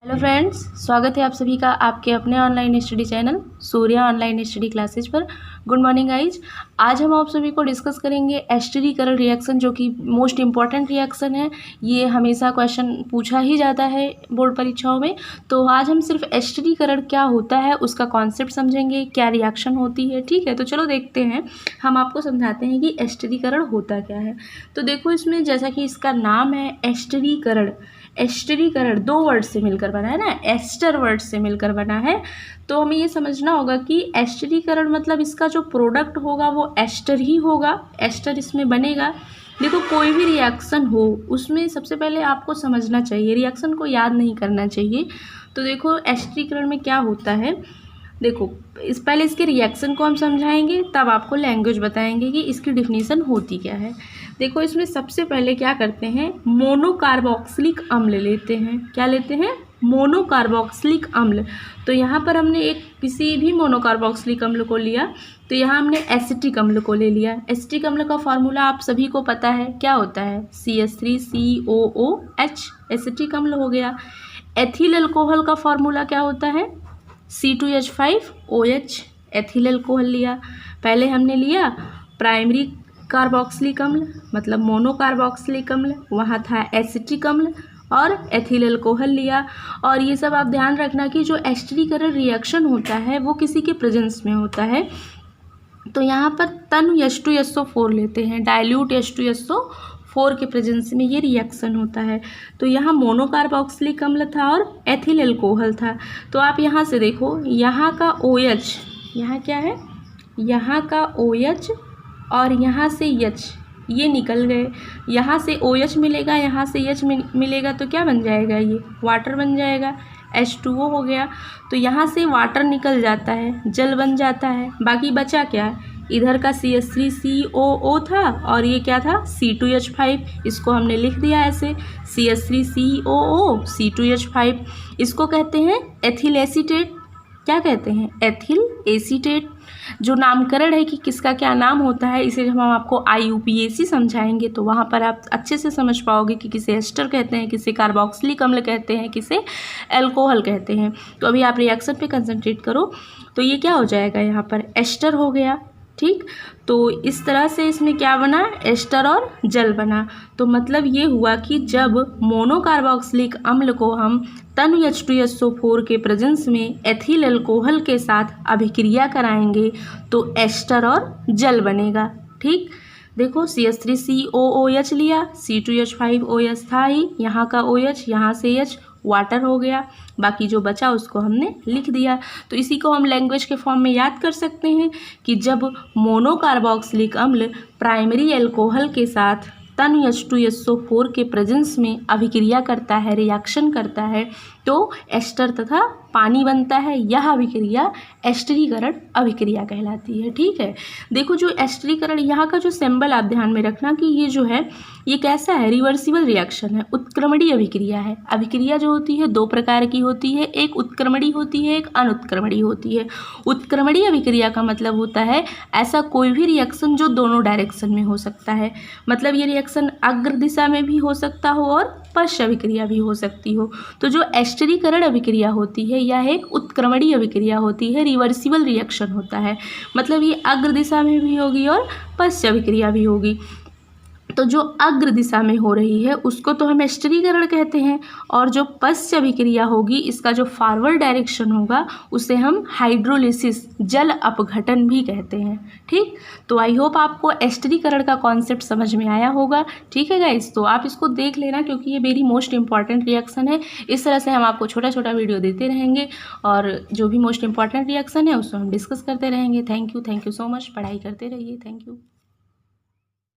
Hello friends, स्वागत है आप सभी का आपके अपने online study channel Surya online study classes पर। Good morning guys. आज हम आप सभी को डिस्कस करेंगे एस्टरीकरण रिएक्शन, जो कि मोस्ट इम्पॉर्टेंट रिएक्शन है। ये हमेशा क्वेश्चन पूछा ही जाता है बोर्ड परीक्षाओं में। तो आज हम सिर्फ एस्टरीकरण क्या होता है उसका कॉन्सेप्ट समझेंगे, क्या रिएक्शन होती है। ठीक है, तो चलो देखते हैं, हम आपको समझाते हैं कि एस्टरीकरण होता क्या है। तो देखो, इसमें जैसा कि इसका नाम है एस्टरीकरण, एस्टरीकरण दो वर्ड से मिलकर बना है ना, एस्टर वर्ड से मिलकर बना है। तो हमें ये समझना होगा कि एस्टरीकरण मतलब इसका जो प्रोडक्ट होगा वो एस्टर ही होगा, एस्टर इसमें बनेगा। देखो, कोई भी रिएक्शन हो उसमें सबसे पहले आपको समझना चाहिए, रिएक्शन को याद नहीं करना चाहिए। तो देखो, एस्टरीकरण में क्या होता है, देखो पहले इसके रिएक्शन को हम समझाएंगे, तब आपको लैंग्वेज बताएंगे कि इसकी डिफिनीशन होती क्या है। देखो, इसमें सबसे पहले क्या करते हैं, मोनोकार्बोक्सिलिक अम्ल लेते हैं। क्या लेते हैं? मोनोकार्बोक्सिलिक अम्ल। तो यहाँ पर हमने एक किसी भी मोनोकार्बोक्सिलिक अम्ल को लिया, तो यहाँ हमने एसिटिक अम्ल को ले लिया। एसिटिक अम्ल का फॉर्मूला आप सभी को पता है, क्या होता है? CH3COOH, एसिटिक अम्ल हो गया। एथिल अल्कोहल का फॉर्मूला क्या होता है? C2H5OH, एथिल अल्कोहल लिया। पहले हमने लिया प्राइमरी कार्बोक्सिलिक अम्ल, मतलब मोनोकार्बोक्सिलिक अम्ल, वहाँ था एसिटिक अम्ल और एथिल अल्कोहल लिया। और ये सब आप ध्यान रखना कि जो एस्टरीकरण रिएक्शन होता है वो किसी के प्रेजेंस में होता है। तो यहाँ पर तनु H2SO4 लेते हैं, डाइल्यूट H2SO4 के प्रेजेंस में ये रिएक्शन होता है। तो यहाँ मोनोकार्बोक्सिलिक अम्ल था और एथिल अल्कोहल था। तो आप यहाँ से देखो, यहाँ का OH, यहाँ क्या है, यहाँ का OH और यहाँ से H, ये निकल गए। यहाँ से OH मिलेगा, यहाँ से H मिलेगा, तो क्या बन जाएगा? ये वाटर बन जाएगा, H2O हो गया। तो यहाँ से वाटर निकल जाता है, जल बन जाता है। बाकी बचा क्या? इधर का CH3COO था और ये क्या था? C2H5। इसको हमने लिख दिया ऐसे, CH3COO C2H5। इसको कहते हैं एथिल एसीटेट। क्या कहते हैं? Ethyl acetate. जो नामकरण है कि किसका क्या नाम होता है, इसे जब हम आपको IUPAC समझाएंगे तो वहाँ पर आप अच्छे से समझ पाओगे कि किसे एस्टर कहते हैं, किसे कार्बोक्सिलिक अम्ल कहते हैं, किसे अल्कोहल कहते हैं। तो अभी आप रिएक्शन पे कंसंट्रेट करो। तो ये क्या हो जाएगा, यहाँ पर एस्टर हो गया। ठीक, तो इस तरह से इसमें क्या बना? एस्टर और जल बना। तो मतलब ये हुआ कि जब मोनोकार्बोक्सिलिक अम्ल को हम तनु H2SO4 के प्रेजेंस में एथिल अल्कोहल के साथ अभिक्रिया कराएंगे तो एस्टर और जल बनेगा। ठीक, देखो CH3COOH लिया, C2H5OH था ही, यहाँ का OH, यहाँ से H, वाटर हो गया। बाकी जो बचा उसको हमने लिख दिया। तो इसी को हम लैंग्वेज के फॉर्म में याद कर सकते हैं कि जब मोनोकार्बोक्सिलिक अम्ल प्राइमरी अल्कोहल के साथ तनु H2SO4 के प्रेजेंस में अभिक्रिया करता है, रिएक्शन करता है, तो एस्टर तथा पानी बनता है। यह अभिक्रिया एस्टरीकरण अभिक्रिया कहलाती है। ठीक है, देखो जो एस्टरीकरण, यहाँ का जो सिंबल आप ध्यान में रखना कि ये जो है ये कैसा है? रिवर्सिबल रिएक्शन है, उत्क्रमणीय अभिक्रिया है। अभिक्रिया जो होती है दो प्रकार की होती है, एक उत्क्रमणीय होती है, एक अनुत्क्रमणीय होती है। उत्क्रमणीय अभिक्रिया का मतलब होता है ऐसा कोई भी रिएक्शन जो दोनों डायरेक्शन में हो सकता है। मतलब ये रिएक्शन अग्र दिशा में भी हो सकता हो और पश्च अभिक्रिया भी हो सकती हो। तो जो एस्टरीकरण अभिक्रिया होती है यह एक उत्क्रमणीय अभिक्रिया होती है, रिवर्सिबल रिएक्शन होता है। मतलब ये अग्र दिशा में भी होगी और पश्च अभिक्रिया भी होगी। तो जो अग्र दिशा में हो रही है उसको तो हम एस्टरीकरण कहते हैं, और जो पश्च अभिक्रिया होगी, इसका जो फॉरवर्ड डायरेक्शन होगा उसे हम हाइड्रोलिसिस, जल अपघटन भी कहते हैं। ठीक, तो आई होप आपको एस्टरीकरण का कॉन्सेप्ट समझ में आया होगा। ठीक है गाइस, तो आप इसको देख लेना क्योंकि ये वेरी मोस्ट इंपॉर्टेंट रिएक्शन है। इस तरह से हम आपको छोटा छोटा वीडियो देते रहेंगे और जो भी मोस्ट इंपॉर्टेंट रिएक्शन है उसको हम डिस्कस करते रहेंगे। Thank you so much. पढ़ाई करते रहिए। Thank you.